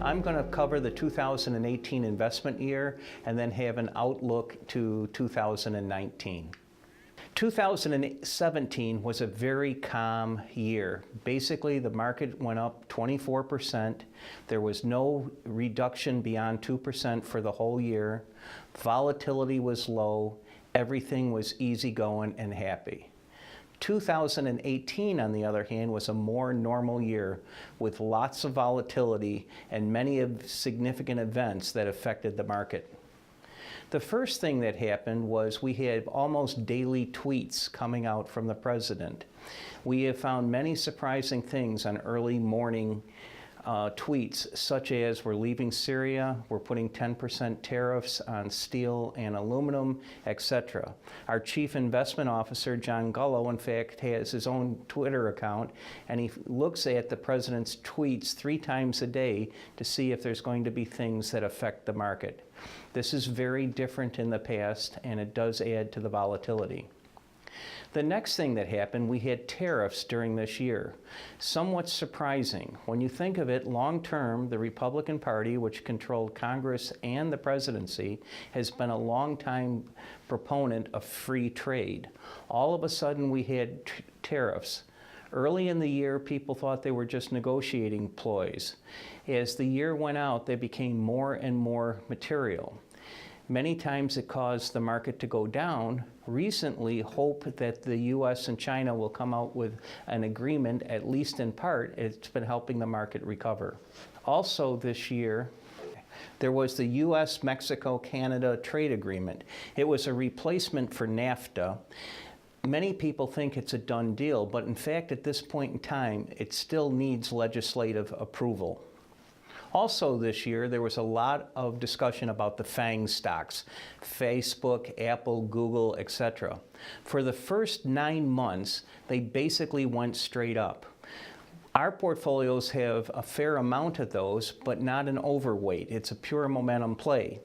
I'm going to cover the 2018 investment year and then have an outlook to 2019. 2017 was a very calm year. Basically, the market went up 24%. There was no reduction beyond 2% for the whole year. Volatility was low. Everything was easygoing and happy. 2018, on the other hand, was a more normal year with lots of volatility and many significant events that affected the market. The first thing that happened was we had almost daily tweets coming out from the president. We have found many surprising things on early morning tweets, such as we're leaving Syria, we're putting 10% tariffs on steel and aluminum, etc. Our chief investment officer, John Gullo, in fact, has his own Twitter account, and he looks at the president's tweets 3 times a day to see if there's going to be things that affect the market. This is very different in the past, and it does add to the volatility. The next thing that happened, we had tariffs during this year. Somewhat surprising. When you think of it, long term, the Republican Party, which controlled Congress and the presidency, has been a long-time proponent of free trade. All of a sudden, we had tariffs. Early in the year, people thought they were just negotiating ploys. As the year went out, they became more and more material. Many times it caused the market to go down. Recently, hope that the US and China will come out with an agreement, at least in part, it's been helping the market recover. Also this year, there was the US-Mexico-Canada trade agreement. It was a replacement for NAFTA. Many people think it's a done deal, but in fact, at this point in time, it still needs legislative approval. Also this year, there was a lot of discussion about the FANG stocks, Facebook, Apple, Google, etc. For the first 9 months, they basically went straight up. Our portfolios have a fair amount of those, but not an overweight. It's a pure momentum play.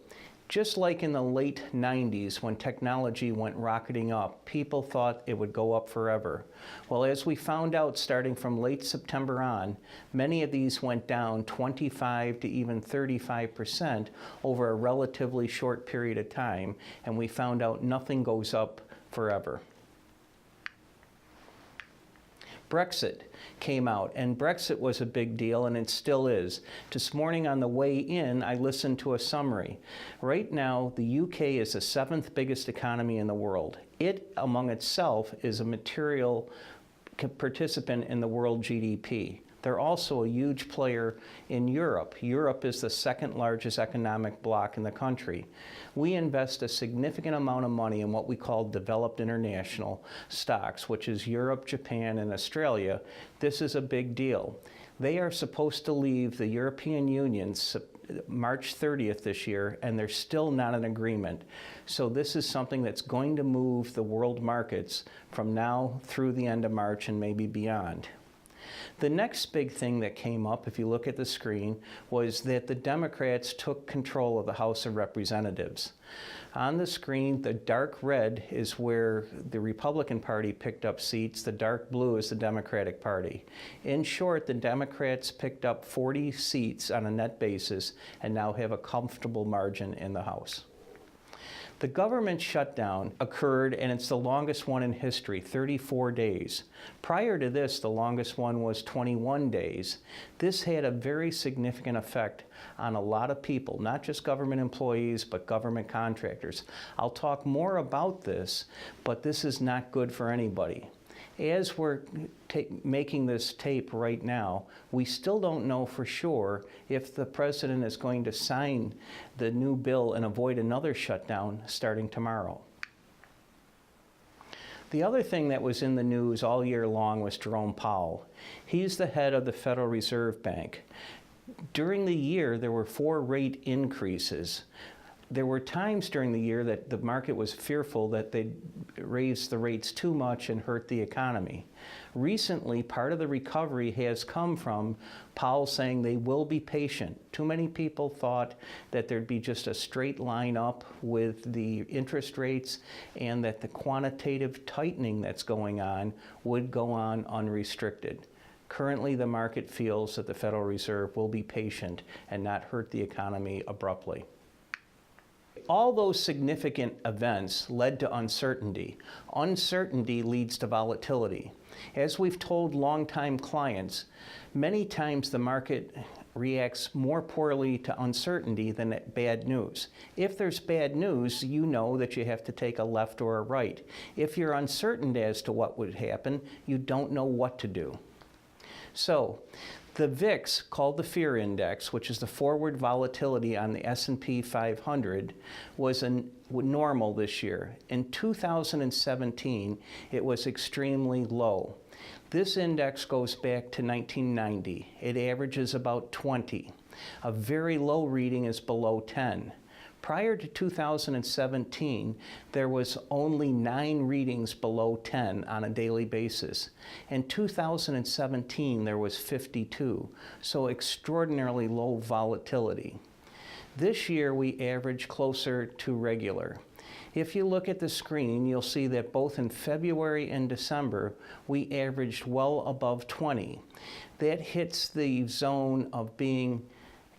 Just like in the late 90s when technology went rocketing up, people thought it would go up forever. Well, as we found out starting from late September on, many of these went down 25 to even 35% over a relatively short period of time, and we found out nothing goes up forever. Brexit came out, and Brexit was a big deal, and it still is. This morning on the way in, I listened to a summary. Right now, the UK is the 7th biggest economy in the world. It, among itself, is a material participant in the world GDP. They're also a huge player in Europe. Europe is the 2nd largest economic bloc in the country. We invest a significant amount of money in what we call developed international stocks, which is Europe, Japan, and Australia. This is a big deal. They are supposed to leave the European Union March 30th this year, and there's still not an agreement. So this is something that's going to move the world markets from now through the end of March and maybe beyond. The next big thing that came up, if you look at the screen, was that the Democrats took control of the House of Representatives. On the screen, the dark red is where the Republican Party picked up seats. The dark blue is the Democratic Party. In short, the Democrats picked up 40 seats on a net basis and now have a comfortable margin in the House. The government shutdown occurred, and it's the longest one in history, 34 days. Prior to this, the longest one was 21 days. This had a very significant effect on a lot of people, not just government employees, but government contractors. I'll talk more about this, but this is not good for anybody. As we're making this tape right now, we still don't know for sure if the president is going to sign the new bill and avoid another shutdown starting tomorrow. The other thing that was in the news all year long was Jerome Powell. He's the head of the Federal Reserve Bank. During the year, there were 4 rate increases. There were times during the year that the market was fearful that they'd raise the rates too much and hurt the economy. Recently, part of the recovery has come from Powell saying they will be patient. Too many people thought that there'd be just a straight line up with the interest rates and that the quantitative tightening that's going on would go on unrestricted. Currently, the market feels that the Federal Reserve will be patient and not hurt the economy abruptly. All those significant events led to uncertainty. Uncertainty leads to volatility. As we've told longtime clients, many times the market reacts more poorly to uncertainty than bad news. If there's bad news, you know that you have to take a left or a right. If you're uncertain as to what would happen, you don't know what to do. So, the VIX, called the Fear Index, which is the forward volatility on the S&P 500, was normal this year. In 2017, it was extremely low. This index goes back to 1990. It averages about 20. A very low reading is below 10. Prior to 2017, there was only 9 readings below 10 on a daily basis. In 2017, there was 52, so extraordinarily low volatility. This year, we average closer to regular. If you look at the screen, you'll see that both in February and December, we averaged well above 20. That hits the zone of being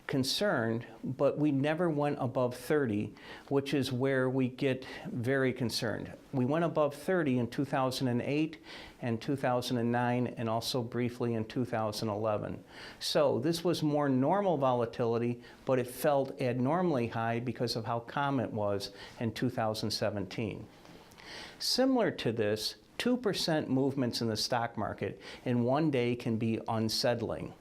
concerned, but we never went above 30, which is where we get very concerned. We went above 30 in 2008 and 2009 and also briefly in 2011. So this was more normal volatility, but it felt abnormally high because of how calm it was in 2017. Similar to this, 2% movements in the stock market in one day can be unsettling.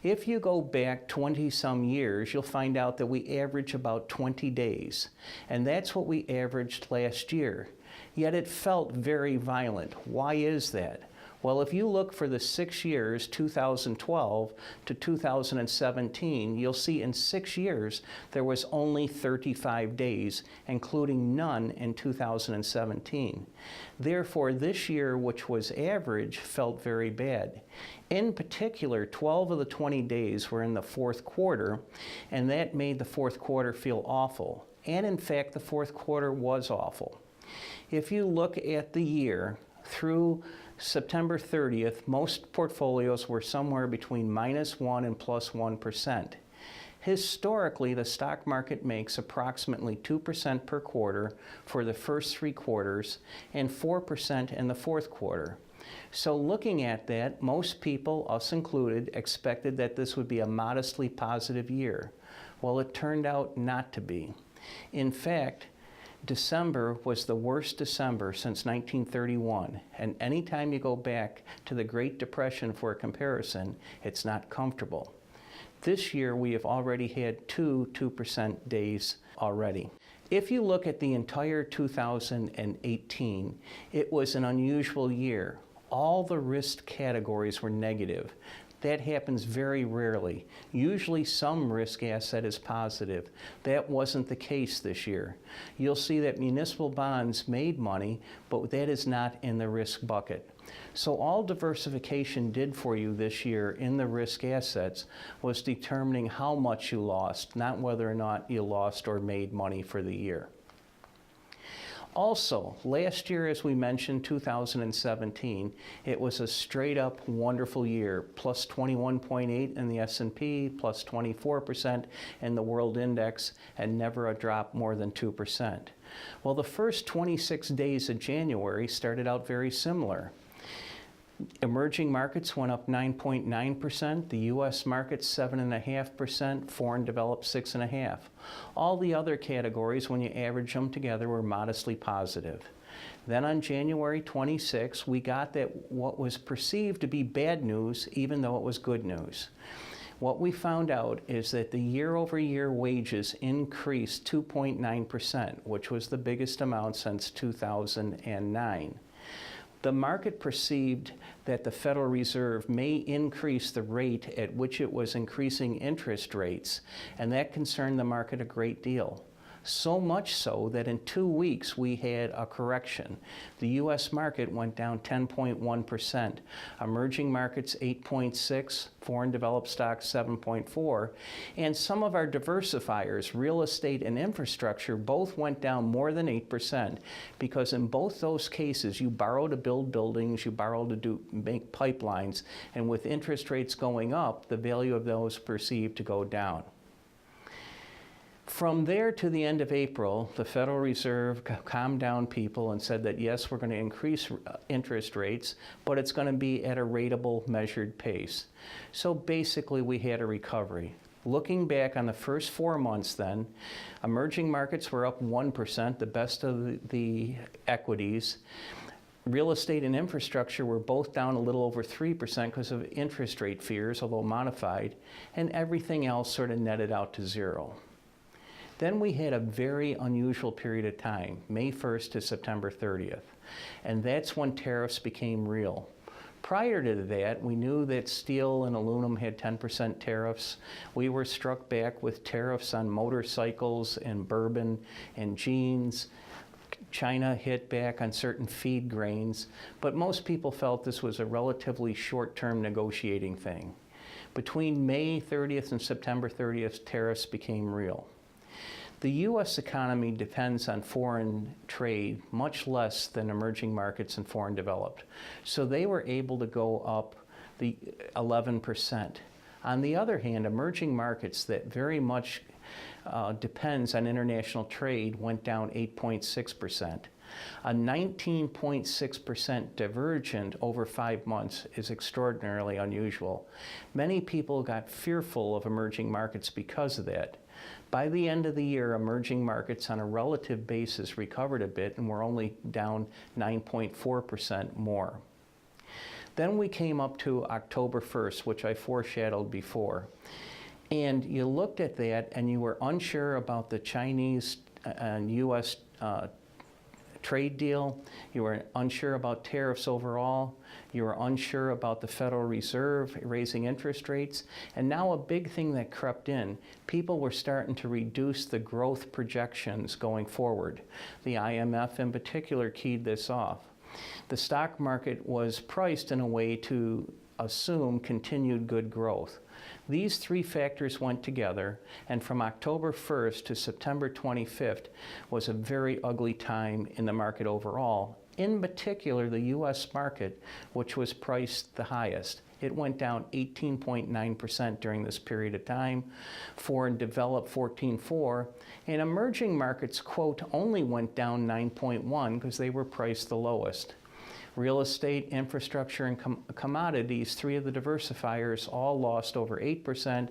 If you go back 20-some years, you'll find out that we average about 20 days, and that's what we averaged last year. Yet it felt very violent. Why is that? Well, if you look for the 6 years, 2012 to 2017, you'll see in 6 years there was only 35 days, including none in 2017. Therefore, this year, which was average, felt very bad. In particular, 12 of the 20 days were in the fourth quarter, and that made the fourth quarter feel awful. And in fact, the fourth quarter was awful. If you look at the year through September 30th, most portfolios were somewhere between -1 and +1%. Historically, the stock market makes approximately 2% per quarter for the first 3 quarters and 4% in the fourth quarter. So looking at that, most people, us included, expected that this would be a modestly positive year. Well, it turned out not to be. In fact, December was the worst December since 1931, and anytime you go back to the Great Depression for a comparison, it's not comfortable. This year, we have already had 2% days already. If you look at the entire 2018, it was an unusual year. All the risk categories were negative. That happens very rarely. Usually some risk asset is positive. That wasn't the case this year. You'll see that municipal bonds made money, but that is not in the risk bucket. So all diversification did for you this year in the risk assets was determining how much you lost, not whether or not you lost or made money for the year. Also, last year, as we mentioned, 2017, it was a straight-up wonderful year, plus 21.8 in the S&P, plus 24% in the world index, and never a drop more than 2%. Well, the first 26 days of January started out very similar. Emerging markets went up 9.9%, the U.S. market 7.5%, foreign developed 6.5%. All the other categories, when you average them together, were modestly positive. Then on January 26, we got that what was perceived to be bad news, even though it was good news. What we found out is that the year-over-year wages increased 2.9%, which was the biggest amount since 2009. The market perceived that the Federal Reserve may increase the rate at which it was increasing interest rates, and that concerned the market a great deal. So much so that in 2 weeks we had a correction. The US market went down 10.1%, emerging markets 8.6%, foreign developed stocks 7.4%, and some of our diversifiers, real estate and infrastructure, both went down more than 8%, because in both those cases you borrow to build buildings, you borrow to make pipelines, and with interest rates going up, the value of those perceived to go down. From there to the end of April, the Federal Reserve calmed down people and said that yes, we're going to increase interest rates, but it's going to be at a ratable, measured pace. So basically we had a recovery. Looking back on the first 4 months then, emerging markets were up 1%, the best of the equities. Real estate and infrastructure were both down a little over 3% because of interest rate fears, although modified, and everything else sort of netted out to zero. Then we had a very unusual period of time, May 1st to September 30th, and that's when tariffs became real. Prior to that, we knew that steel and aluminum had 10% tariffs. We were struck back with tariffs on motorcycles and bourbon and jeans. China hit back on certain feed grains, but most people felt this was a relatively short-term negotiating thing. Between May 30th and September 30th, tariffs became real. The U.S. economy depends on foreign trade much less than emerging markets and foreign developed. So they were able to go up the 11%. On the other hand, emerging markets that very much depends on international trade went down 8.6%. A 19.6% divergent over 5 months is extraordinarily unusual. Many people got fearful of emerging markets because of that. By the end of the year, emerging markets on a relative basis recovered a bit and were only down 9.4% more. Then we came up to October 1st, which I foreshadowed before. And you looked at that and you were unsure about the Chinese and US trade deal. You were unsure about tariffs overall. You were unsure about the Federal Reserve raising interest rates. And now a big thing that crept in, people were starting to reduce the growth projections going forward. The IMF in particular keyed this off. The stock market was priced in a way to assume continued good growth. These three factors went together, and from October 1st to September 25th was a very ugly time in the market overall. In particular, the U.S. market, which was priced the highest. It went down 18.9% during this period of time. Foreign developed 14.4%, and emerging markets, quote, only went down 9.1% because they were priced the lowest. Real estate, infrastructure, and commodities, three of the diversifiers, all lost over 8%.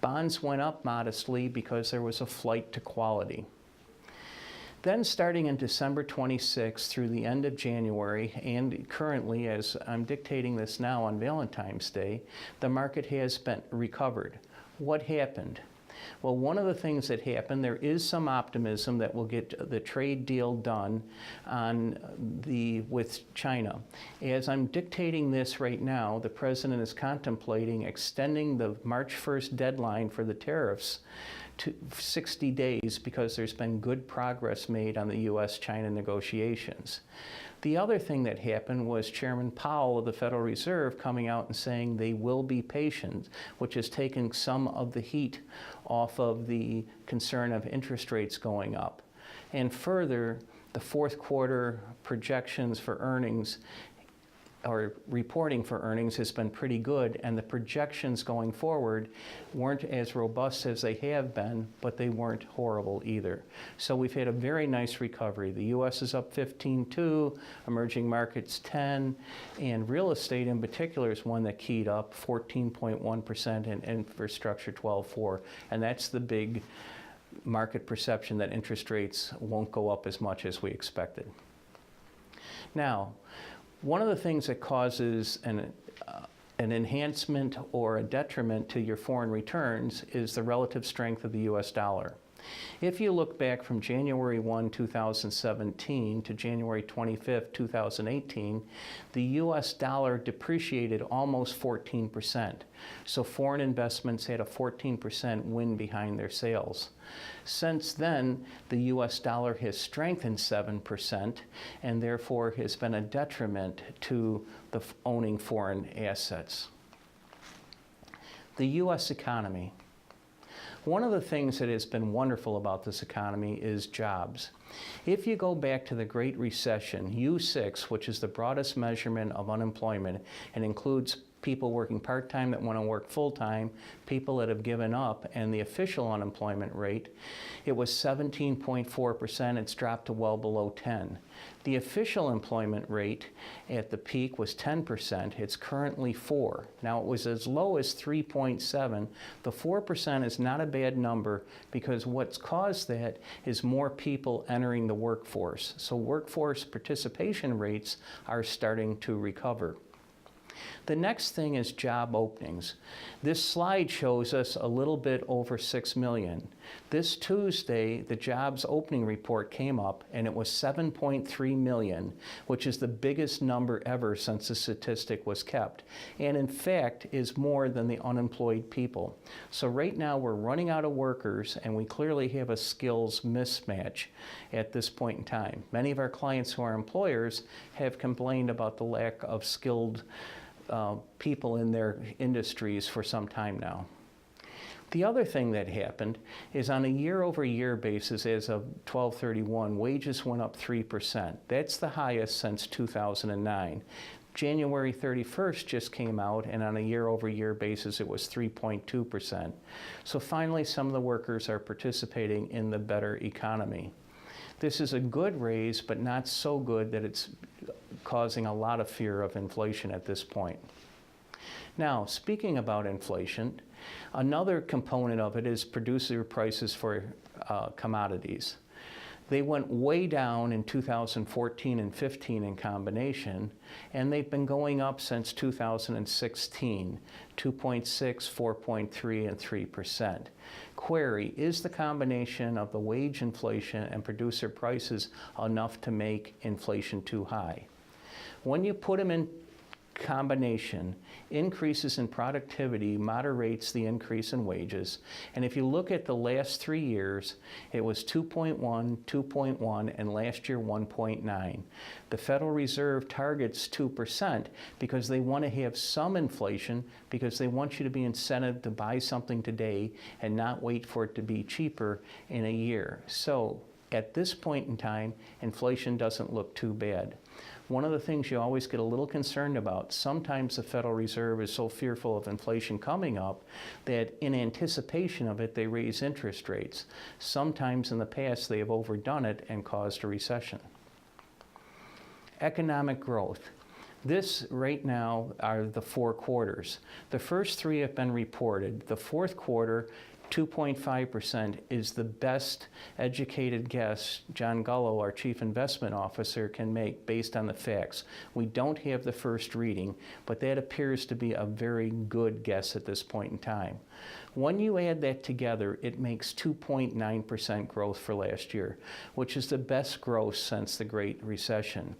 Bonds went up modestly because there was a flight to quality. Then starting in December 26th through the end of January, and currently as I'm dictating this now on Valentine's Day, the market has been recovered. What happened? Well, one of the things that happened, there is some optimism that we'll get the trade deal done with China. As I'm dictating this right now, the president is contemplating extending the March 1st deadline for the tariffs to 60 days because there's been good progress made on the U.S.-China negotiations. The other thing that happened was Chairman Powell of the Federal Reserve coming out and saying they will be patient, which has taken some of the heat off of the concern of interest rates going up. And further, the fourth quarter projections for earnings or reporting for earnings has been pretty good, and the projections going forward weren't as robust as they have been, but they weren't horrible either. So we've had a very nice recovery. The U.S. is up 15.2, emerging markets 10, and real estate in particular is one that keyed up 14.1%, and infrastructure 12.4, and that's the big market perception that interest rates won't go up as much as we expected. Now, one of the things that causes an enhancement or a detriment to your foreign returns is the relative strength of the U.S. dollar. If you look back from January 1, 2017 to January 25, 2018, the US dollar depreciated almost 14%. So foreign investments had a 14% wind behind their sails. Since then, the US dollar has strengthened 7% and therefore has been a detriment to the owning foreign assets. The US economy. One of the things that has been wonderful about this economy is jobs. If you go back to the Great Recession, U6, which is the broadest measurement of unemployment and includes people working part-time that want to work full-time, people that have given up, and the official unemployment rate, it was 17.4%. It's dropped to well below 10. The official employment rate at the peak was 10%. It's currently 4. Now, it was as low as 3.7. The 4% is not a bad number because what's caused that is more people entering the workforce. So workforce participation rates are starting to recover. The next thing is job openings. This slide shows us a little bit over 6 million. This Tuesday, the jobs opening report came up and it was 7.3 million, which is the biggest number ever since the statistic was kept. And in fact, is more than the unemployed people. So right now we're running out of workers and we clearly have a skills mismatch at this point in time. Many of our clients who are employers have complained about the lack of skilled people in their industries for some time now. The other thing that happened is on a year-over-year basis as of 12/31, wages went up 3%. That's the highest since 2009. January 31st just came out, and on a year-over-year basis, it was 3.2%. So finally, some of the workers are participating in the better economy. This is a good raise, but not so good that it's causing a lot of fear of inflation at this point. Now, speaking about inflation, another component of it is producer prices for commodities. They went way down in 2014 and 15 in combination, and they've been going up since 2016, 2.6, 4.3, and 3%. Query, is the combination of the wage inflation and producer prices enough to make inflation too high? When you put them in combination, increases in productivity moderates the increase in wages. And if you look at the last 3 years, it was 2.1, 2.1, and last year 1.9. The Federal Reserve targets 2% because they want to have some inflation, because they want you to be incented to buy something today and not wait for it to be cheaper in a year. So at this point in time, inflation doesn't look too bad. One of the things you always get a little concerned about, sometimes the Federal Reserve is so fearful of inflation coming up that in anticipation of it, they raise interest rates. Sometimes in the past, they have overdone it and caused a recession. Economic growth. This right now are the 4 quarters. The first 3 have been reported. The fourth quarter, 2.5% is the best educated guess John Gullo, our Chief Investment Officer, can make based on the facts. We don't have the first reading, but that appears to be a very good guess at this point in time. When you add that together, it makes 2.9% growth for last year, which is the best growth since the Great Recession.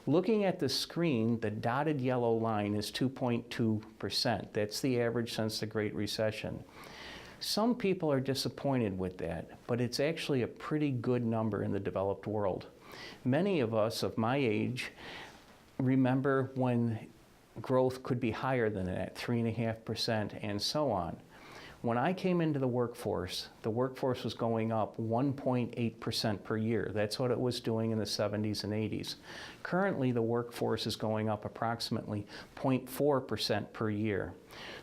Looking at the screen, the dotted yellow line is 2.2%. That's the average since the Great Recession. Some people are disappointed with that, but it's actually a pretty good number in the developed world. Many of us of my age remember when growth could be higher than that, 3.5% and so on. When I came into the workforce was going up 1.8% per year. That's what it was doing in the 70s and 80s. Currently, the workforce is going up approximately 0.4% per year.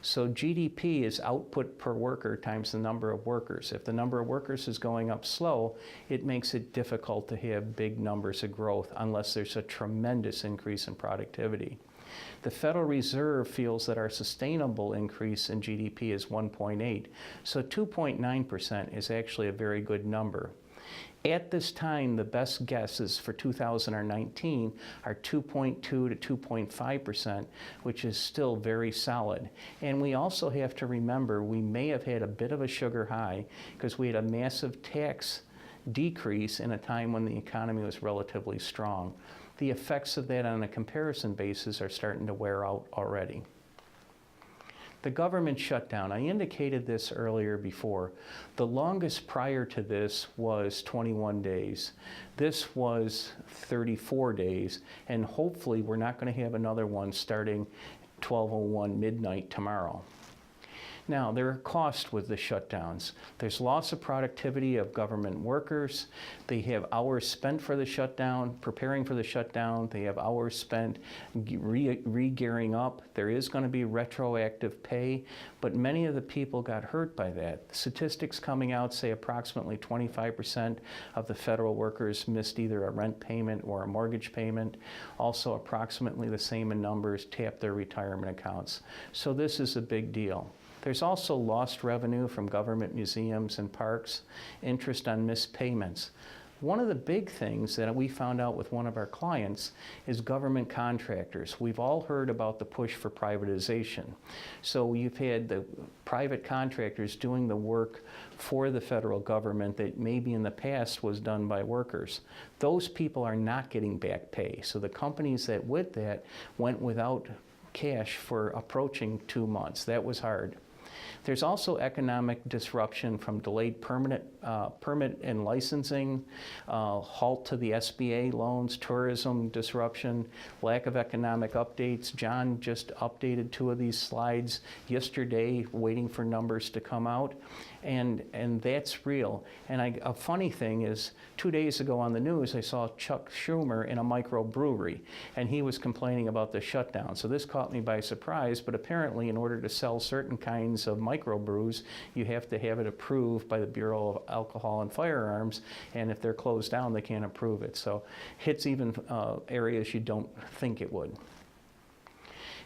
So GDP is output per worker times the number of workers. If the number of workers is going up slow, it makes it difficult to have big numbers of growth unless there's a tremendous increase in productivity. The Federal Reserve feels that our sustainable increase in GDP is 1.8, so 2.9% is actually a very good number. At this time, the best guesses for 2019 are 2.2 to 2.5%, which is still very solid. And we also have to remember we may have had a bit of a sugar high because we had a massive tax decrease in a time when the economy was relatively strong. The effects of that on a comparison basis are starting to wear out already. The government shutdown, I indicated this earlier before. The longest prior to this was 21 days. This was 34 days, and hopefully we're not going to have another one starting 12:01 midnight tomorrow. Now, there are costs with the shutdowns. There's loss of productivity of government workers. They have hours spent for the shutdown, preparing for the shutdown. They have hours spent re-gearing up. There is going to be retroactive pay, but many of the people got hurt by that. Statistics coming out say approximately 25% of the federal workers missed either a rent payment or a mortgage payment. Also, approximately the same in numbers tapped their retirement accounts. So this is a big deal. There's also lost revenue from government museums and parks, interest on missed payments. One of the big things that we found out with one of our clients is government contractors. We've all heard about the push for privatization. So you've had the private contractors doing the work for the federal government that maybe in the past was done by workers. Those people are not getting back pay. So the companies that with that went without cash for approaching 2 months. That was hard. There's also economic disruption from delayed permit and licensing, halt to the SBA loans, tourism disruption, lack of economic updates. John just updated 2 of these slides yesterday, waiting for numbers to come out. And that's real. And a funny thing is, 2 days ago on the news, I saw Chuck Schumer in a microbrewery, and he was complaining about the shutdown. So this caught me by surprise, but apparently in order to sell certain kinds of microbrews, you have to have it approved by the Bureau of Alcohol and Firearms, and if they're closed down, they can't approve it. So hits even areas you don't think it would.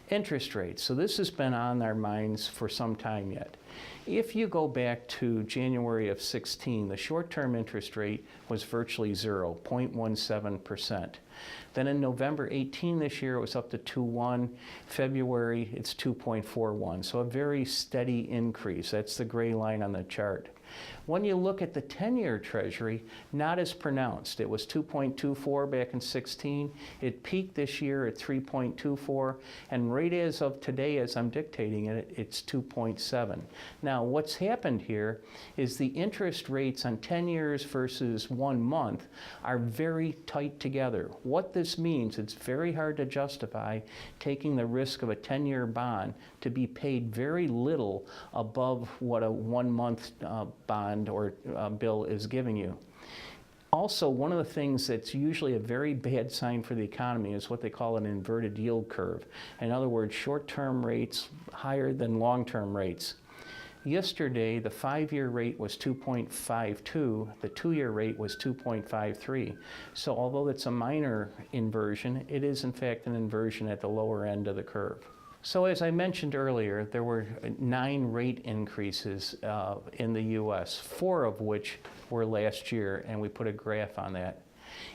Interest rates. So this has been on our minds for some time yet. If you go back to January of 16, the short-term interest rate was virtually 0, 0.17%. Then in November 18 this year, it was up to 2.1. February, it's 2.41. So a very steady increase. That's the gray line on the chart. When you look at the 10-year Treasury, not as pronounced. It was 2.24 back in 16. It peaked this year at 3.24, and right as of today, as I'm dictating it, it's 2.7. Now, what's happened here is the interest rates on 10 years versus 1 month are very tight together. What this means, it's very hard to justify taking the risk of a 10-year bond to be paid very little above what a 1-month bond or bill is giving you. Also, one of the things that's usually a very bad sign for the economy is what they call an inverted yield curve. In other words, short-term rates higher than long-term rates. Yesterday, the 5-year rate was 2.52, the 2-year rate was 2.53. So although it's a minor inversion, it is in fact an inversion at the lower end of the curve. So as I mentioned earlier, there were 9 rate increases in the US, 4 of which were last year, and we put a graph on that.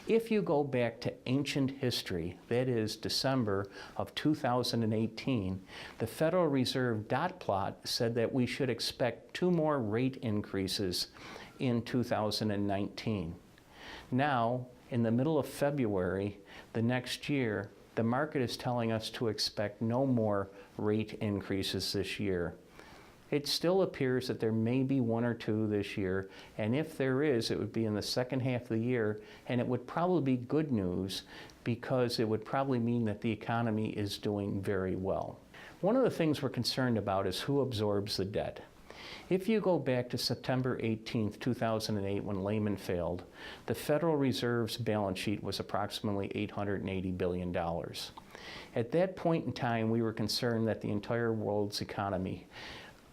If you go back to ancient history, that is December of 2018, the Federal Reserve dot plot said that we should expect 2 more rate increases in 2019. Now, in the middle of February, the next year, the market is telling us to expect no more rate increases this year. It still appears that there may be 1 or 2 this year, and if there is, it would be in the second half of the year, and it would probably be good news because it would probably mean that the economy is doing very well. One of the things we're concerned about is who absorbs the debt. If you go back to September 18, 2008, when Lehman failed, the Federal Reserve's balance sheet was approximately $880 billion. At that point in time, we were concerned that the entire world's economy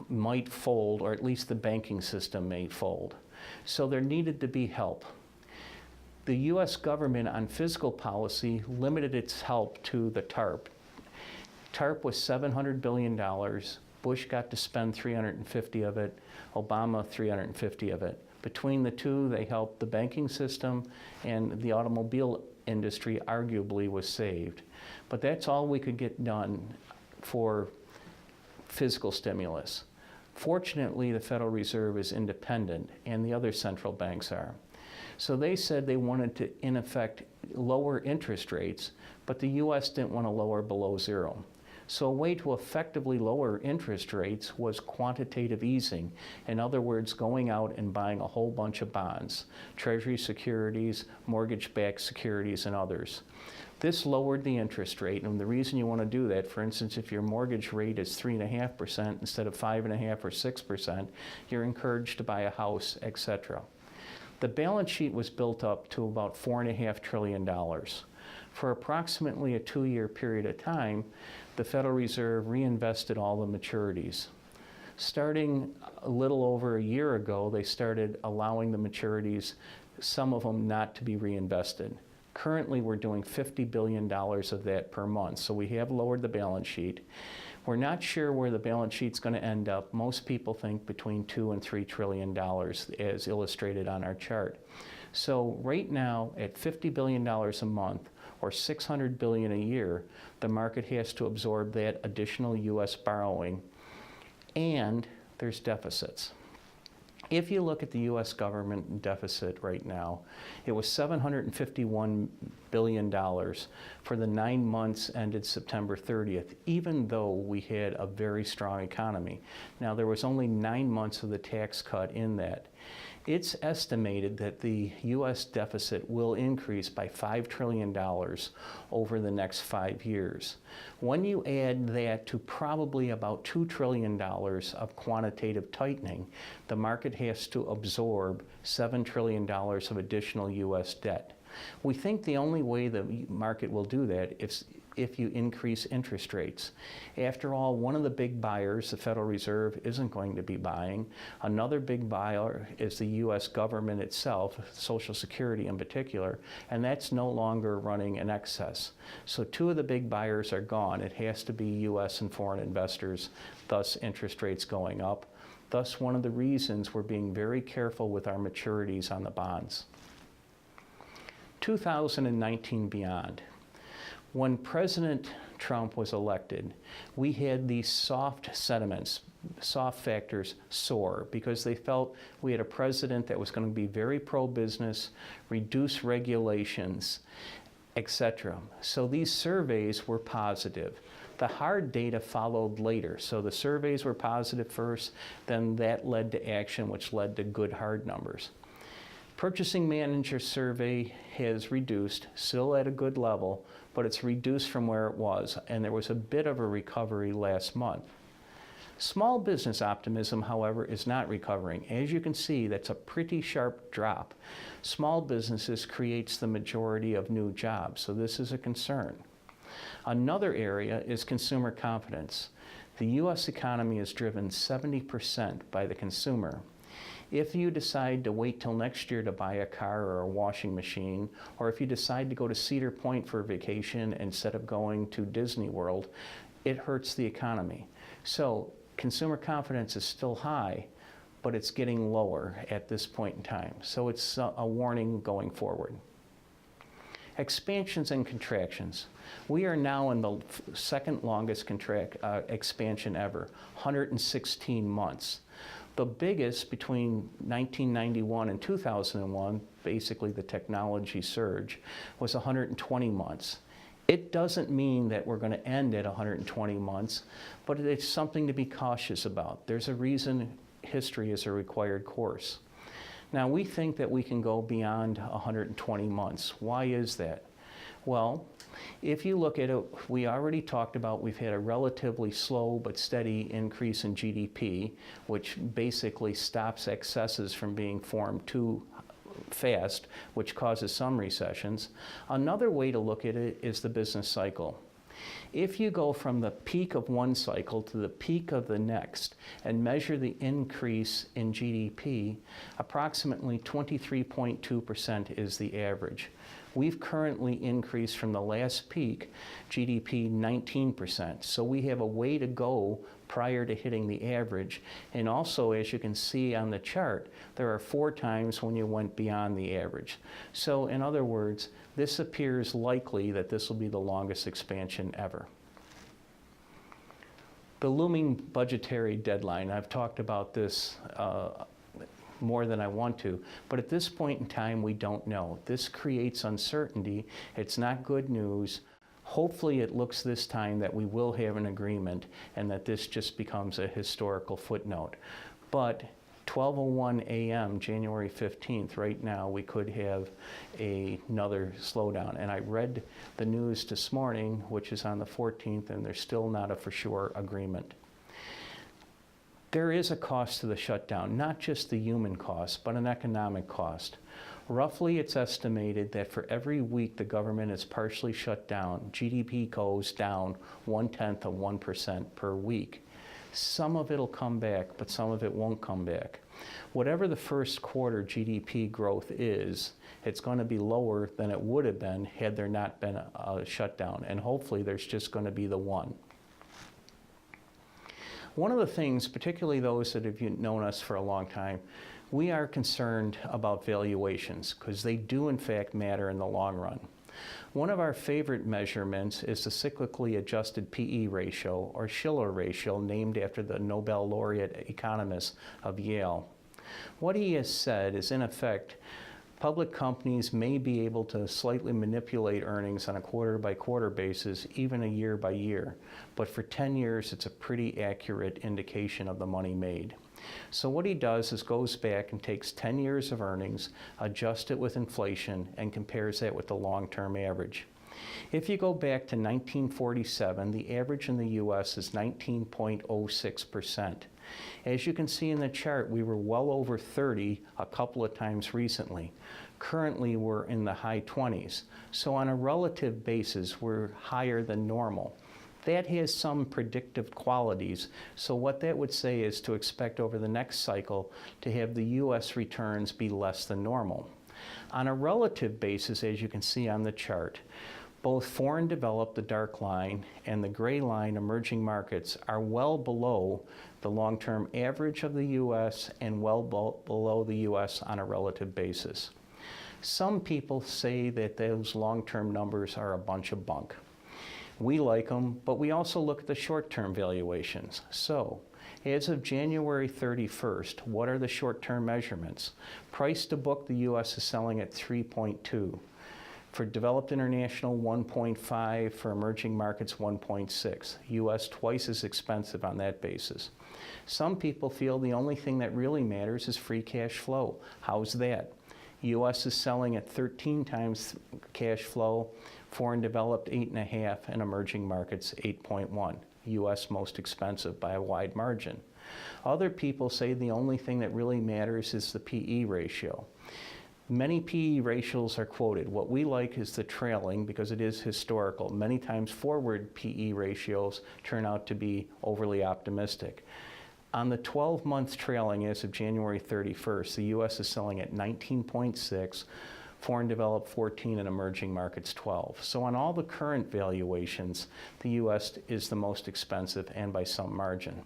might fold, or at least the banking system may fold. So there needed to be help. The US government on fiscal policy limited its help to the TARP. TARP was $700 billion. Bush got to spend 350 of it, Obama 350 of it. Between the two, they helped the banking system, and the automobile industry arguably was saved. But that's all we could get done for physical stimulus. Fortunately, the Federal Reserve is independent, and the other central banks are. So they said they wanted to, in effect, lower interest rates, but the US didn't want to lower below zero. So a way to effectively lower interest rates was quantitative easing. In other words, going out and buying a whole bunch of bonds, treasury securities, mortgage-backed securities, and others. This lowered the interest rate, and the reason you want to do that, for instance, if your mortgage rate is 3.5% instead of 5.5% or 6%, you're encouraged to buy a house, etc. The balance sheet was built up to about $4.5 trillion. For approximately a 2-year period of time, the Federal Reserve reinvested all the maturities. Starting a little over a year ago, they started allowing the maturities, some of them not to be reinvested. Currently, we're doing $50 billion of that per month, so we have lowered the balance sheet. We're not sure where the balance sheet's going to end up. Most people think between $2 and $3 trillion, as illustrated on our chart. So right now, at $50 billion a month, or $600 billion a year, the market has to absorb that additional US borrowing, and there's deficits. If you look at the US government deficit right now, it was $751 billion for the 9 months ended September 30th, even though we had a very strong economy. Now, there was only 9 months of the tax cut in that. It's estimated that the US deficit will increase by $5 trillion over the next 5 years. When you add that to probably about $2 trillion of quantitative tightening, the market has to absorb $7 trillion of additional US debt. We think the only way the market will do that is if you increase interest rates. After all, one of the big buyers, the Federal Reserve, isn't going to be buying. Another big buyer is the US government itself, Social Security in particular, and that's no longer running in excess. So 2 of the big buyers are gone. It has to be US and foreign investors, thus interest rates going up. Thus, one of the reasons we're being very careful with our maturities on the bonds. 2019 beyond. When President Trump was elected, we had these soft sentiments, soft factors soar, because they felt we had a president that was going to be very pro-business, reduce regulations, etc. So these surveys were positive. The hard data followed later. So the surveys were positive first, then that led to action, which led to good hard numbers. Purchasing Manager Survey has reduced, still at a good level, but it's reduced from where it was, and there was a bit of a recovery last month. Small business optimism, however, is not recovering. As you can see, that's a pretty sharp drop. Small businesses creates the majority of new jobs, so this is a concern. Another area is consumer confidence. The US economy is driven 70% by the consumer. If you decide to wait till next year to buy a car or a washing machine, or if you decide to go to Cedar Point for a vacation instead of going to Disney World, it hurts the economy. So consumer confidence is still high, but it's getting lower at this point in time. So it's a warning going forward. Expansions and contractions. We are now in the second longest expansion ever, 116 months. The biggest between 1991 and 2001, basically the technology surge, was 120 months. It doesn't mean that we're going to end at 120 months, but it's something to be cautious about. There's a reason history is a required course. Now, we think that we can go beyond 120 months. Why is that? Well, if you look at it, we already talked about we've had a relatively slow but steady increase in GDP, which basically stops excesses from being formed too fast, which causes some recessions. Another way to look at it is the business cycle. If you go from the peak of one cycle to the peak of the next and measure the increase in GDP, approximately 23.2% is the average. We've currently increased from the last peak GDP 19%. So we have a way to go prior to hitting the average. And also, as you can see on the chart, there are 4 times when you went beyond the average. So in other words, this appears likely that this will be the longest expansion ever. The looming budgetary deadline, I've talked about this more than I want to, but at this point in time, we don't know. This creates uncertainty. It's not good news. Hopefully it looks this time that we will have an agreement and that this just becomes a historical footnote. But 12:01 a.m., January 15th, right now, we could have another slowdown. And I read the news this morning, which is on the 14th, and there's still not a for sure agreement. There is a cost to the shutdown, not just the human cost, but an economic cost. Roughly, it's estimated that for every week the government is partially shut down, GDP goes down 0.1% per week. Some of it will come back, but some of it won't come back. Whatever the first quarter GDP growth is, it's going to be lower than it would have been had there not been a shutdown, and hopefully there's just going to be the one. One of the things, particularly those that have known us for a long time, we are concerned about valuations because they do in fact matter in the long run. One of our favorite measurements is the cyclically adjusted PE ratio, or Shiller ratio, named after the Nobel laureate economist of Yale. What he has said is, in effect, public companies may be able to slightly manipulate earnings on a quarter-by-quarter basis, even a year-by-year. But for 10 years, it's a pretty accurate indication of the money made. So what he does is goes back and takes 10 years of earnings, adjusts it with inflation, and compares that with the long-term average. If you go back to 1947, the average in the U.S. is 19.06%. As you can see in the chart, we were well over 30 a couple of times recently. Currently, we're in the high 20s. So on a relative basis, we're higher than normal. That has some predictive qualities. So what that would say is to expect over the next cycle to have the U.S. returns be less than normal. On a relative basis, as you can see on the chart, both foreign developed, the dark line, and the gray line, emerging markets, are well below the long-term average of the U.S. and well below the U.S. on a relative basis. Some people say that those long-term numbers are a bunch of bunk. We like them, but we also look at the short-term valuations. So, as of January 31st, what are the short-term measurements? Price to book, the U.S. is selling at 3.2. For developed international, 1.5. For emerging markets, 1.6. U.S. twice as expensive on that basis. Some people feel the only thing that really matters is free cash flow. How's that? U.S. is selling at 13 times cash flow. Foreign developed, 8.5, and emerging markets, 8.1. U.S. most expensive by a wide margin. Other people say the only thing that really matters is the PE ratio. Many PE ratios are quoted. What we like is the trailing because it is historical. Many times forward PE ratios turn out to be overly optimistic. On the 12-month trailing as of January 31st, the U.S. is selling at 19.6. Foreign developed 14 and emerging markets 12. So on all the current valuations, the U.S. is the most expensive and by some margin.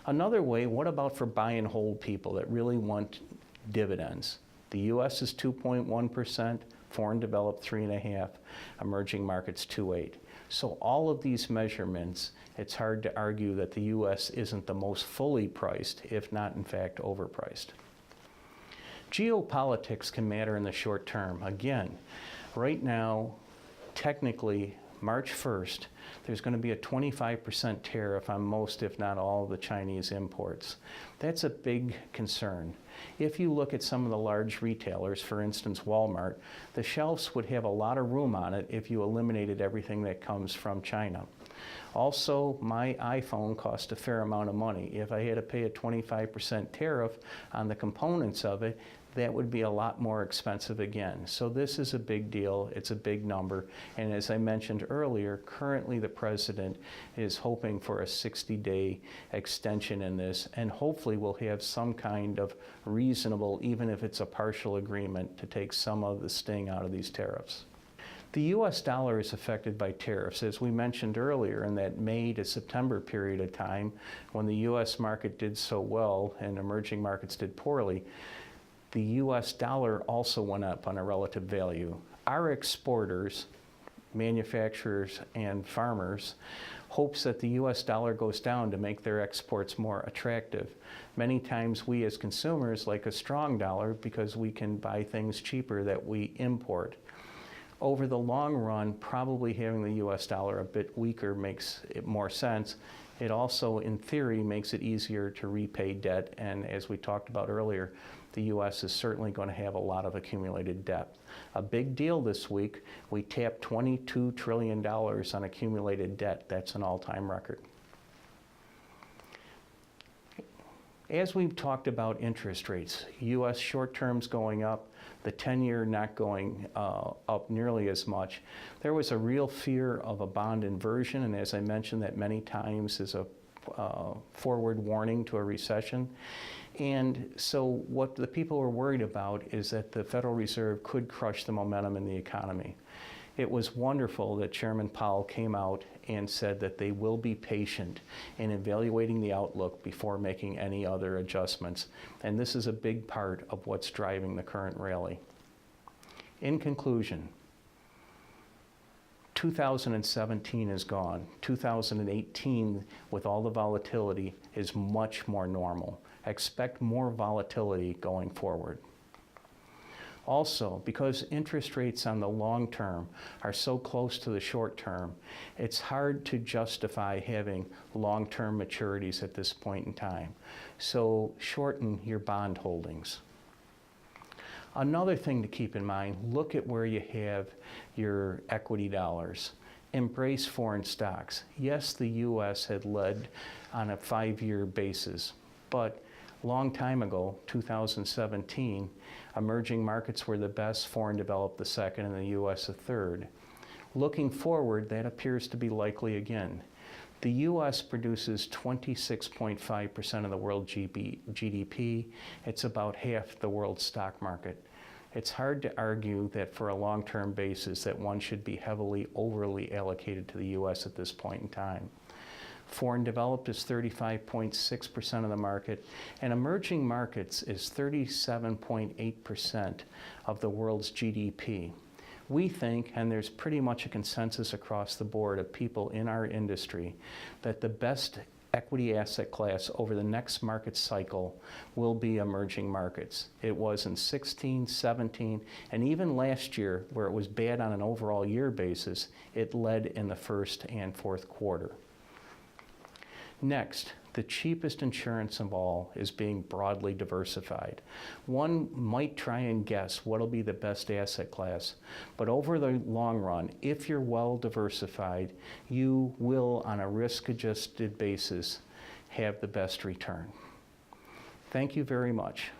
Another way, what about for buy and hold people that really want dividends? The U.S. is 2.1%, foreign developed 3.5, emerging markets 2.8. So all of these measurements, it's hard to argue that the U.S. isn't the most fully priced, if not in fact overpriced. Geopolitics can matter in the short term. Again, right now, technically, March 1st, there's going to be a 25% tariff on most, if not all, of the Chinese imports. That's a big concern. If you look at some of the large retailers, for instance, Walmart, the shelves would have a lot of room on it if you eliminated everything that comes from China. Also, my iPhone cost a fair amount of money. If I had to pay a 25% tariff on the components of it, that would be a lot more expensive again. So this is a big deal. It's a big number. And as I mentioned earlier, currently the president is hoping for a 60-day extension in this, and hopefully we'll have some kind of reasonable, even if it's a partial agreement, to take some of the sting out of these tariffs. The U.S. dollar is affected by tariffs. As we mentioned earlier, in that May to September period of time, when the U.S. market did so well and emerging markets did poorly, the U.S. dollar also went up on a relative value. Our exporters, manufacturers and farmers, hopes that the U.S. dollar goes down to make their exports more attractive. Many times we as consumers like a strong dollar because we can buy things cheaper that we import. Over the long run, probably having the U.S. dollar a bit weaker makes it more sense. It also, in theory, makes it easier to repay debt, and as we talked about earlier, the U.S. is certainly going to have a lot of accumulated debt. A big deal this week, we tapped $22 trillion on accumulated debt. That's an all-time record. As we've talked about interest rates, U.S. short terms going up, the 10-year not going up nearly as much. There was a real fear of a bond inversion, and as I mentioned, that many times is a forward warning to a recession. And so what the people were worried about is that the Federal Reserve could crush the momentum in the economy. It was wonderful that Chairman Powell came out and said that they will be patient in evaluating the outlook before making any other adjustments. And this is a big part of what's driving the current rally. In conclusion, 2017 is gone. 2018, with all the volatility, is much more normal. Expect more volatility going forward. Also, because interest rates on the long term are so close to the short term, it's hard to justify having long-term maturities at this point in time. So shorten your bond holdings. Another thing to keep in mind, look at where you have your equity dollars. Embrace foreign stocks. Yes, the U.S. had led on a 5-year basis, but long time ago, 2017, emerging markets were the best, foreign developed the second, and the U.S. the third. Looking forward, that appears to be likely again. The U.S. produces 26.5% of the world GDP. It's about half the world's stock market. It's hard to argue that for a long-term basis that one should be heavily, overly allocated to the U.S. at this point in time. Foreign developed is 35.6% of the market, and emerging markets is 37.8% of the world's GDP. We think, and there's pretty much a consensus across the board of people in our industry, that the best equity asset class over the next market cycle will be emerging markets. It was in 16, 17, and even last year, where it was bad on an overall year basis, it led in the first and fourth quarter. Next, the cheapest insurance of all is being broadly diversified. One might try and guess what'll be the best asset class, but over the long run, if you're well diversified, you will, on a risk-adjusted basis, have the best return. Thank you very much.